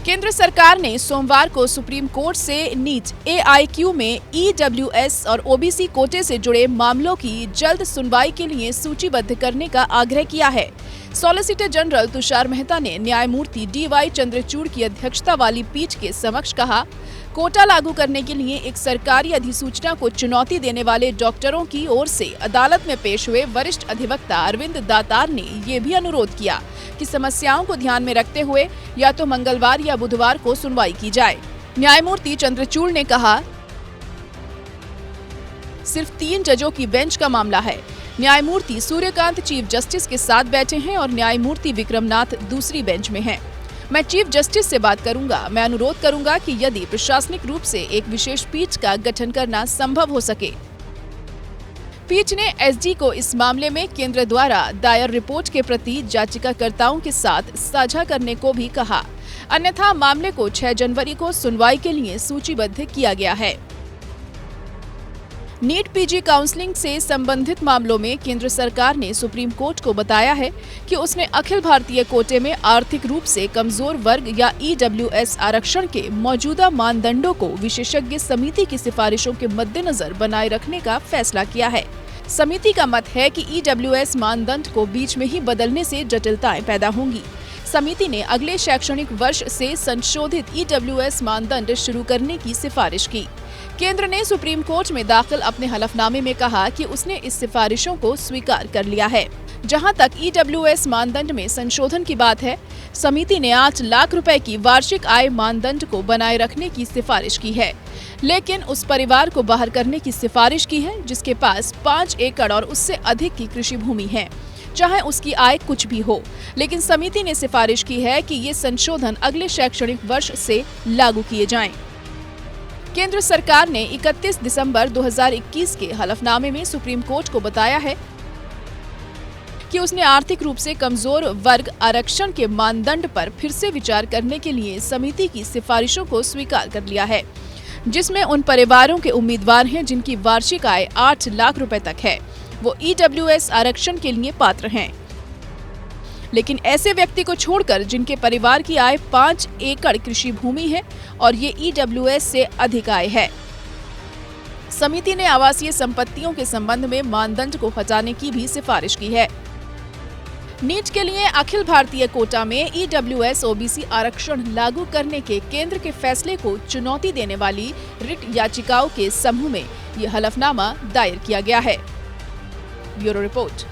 केंद्र सरकार ने सोमवार को सुप्रीम कोर्ट से नीट AIQ में EWS और OBC कोटे से जुड़े मामलों की जल्द सुनवाई के लिए सूचीबद्ध करने का आग्रह किया है। सॉलिसिटर जनरल तुषार मेहता ने न्यायमूर्ति DY चंद्रचूड़ की अध्यक्षता वाली पीठ के समक्ष कहा, कोटा लागू करने के लिए एक सरकारी अधिसूचना को चुनौती देने वाले डॉक्टरों की ओर से अदालत में पेश हुए वरिष्ठ अधिवक्ता अरविंद दातार ने ये भी अनुरोध किया कि समस्याओं को ध्यान में रखते हुए या तो मंगलवार या बुधवार को सुनवाई की जाए। न्यायमूर्ति चंद्रचूड़ ने कहा, सिर्फ 3 जजों की बेंच का मामला है। न्यायमूर्ति सूर्यकांत चीफ जस्टिस के साथ बैठे हैं और न्यायमूर्ति विक्रमनाथ दूसरी बेंच में हैं। मैं चीफ जस्टिस से बात करूंगा। मैं अनुरोध करूंगा कि यदि प्रशासनिक रूप से एक विशेष पीठ का गठन करना संभव हो सके। पीठ ने SG को इस मामले में केंद्र द्वारा दायर रिपोर्ट के प्रति याचिकाकर्ताओं के साथ साझा करने को भी कहा, अन्यथा मामले को 6 जनवरी को सुनवाई के लिए सूचीबद्ध किया गया है। नीट PG काउंसलिंग से संबंधित मामलों में केंद्र सरकार ने सुप्रीम कोर्ट को बताया है कि उसने अखिल भारतीय कोटे में आर्थिक रूप से कमजोर वर्ग या EWS आरक्षण के मौजूदा मानदंडों को विशेषज्ञ समिति की सिफारिशों के मद्देनजर बनाए रखने का फैसला किया है। समिति का मत है कि EWS मानदंड को बीच में ही बदलने से जटिलताएं पैदा होंगी। समिति ने अगले शैक्षणिक वर्ष से संशोधित EWS मानदंड शुरू करने की सिफारिश की। केंद्र ने सुप्रीम कोर्ट में दाखिल अपने हलफनामे में कहा कि उसने इस सिफारिशों को स्वीकार कर लिया है। जहां तक EWS मानदंड में संशोधन की बात है, समिति ने 8 लाख रुपए की वार्षिक आय मानदंड को बनाए रखने की सिफारिश की है, लेकिन उस परिवार को बाहर करने की सिफारिश की है जिसके पास 5 एकड़ और उससे अधिक की कृषि भूमि है, चाहे उसकी आय कुछ भी हो। लेकिन समिति ने सिफारिश की है कि ये संशोधन अगले शैक्षणिक वर्ष से लागू किए जाएं। केंद्र सरकार ने 31 दिसंबर 2021 के हलफनामे में सुप्रीम कोर्ट को बताया है कि उसने आर्थिक रूप से कमजोर वर्ग आरक्षण के मानदंड पर फिर से विचार करने के लिए समिति की सिफारिशों को स्वीकार कर लिया है, जिसमें उन परिवारों के उम्मीदवार हैं जिनकी वार्षिक आय 8 लाख रुपए तक है। वो EWS आरक्षण के लिए पात्र हैं, लेकिन ऐसे व्यक्ति को छोड़कर जिनके परिवार की आय 5 एकड़ कृषि भूमि है और ये EWS से अधिक आय है। समिति ने आवासीय संपत्तियों के संबंध में मानदंड को हटाने की भी सिफारिश की है। नीट के लिए अखिल भारतीय कोटा में EWS OBC आरक्षण लागू करने के केंद्र के फैसले को चुनौती देने वाली रिट याचिकाओं के समूह में ये हलफनामा दायर किया गया है। Bureau report.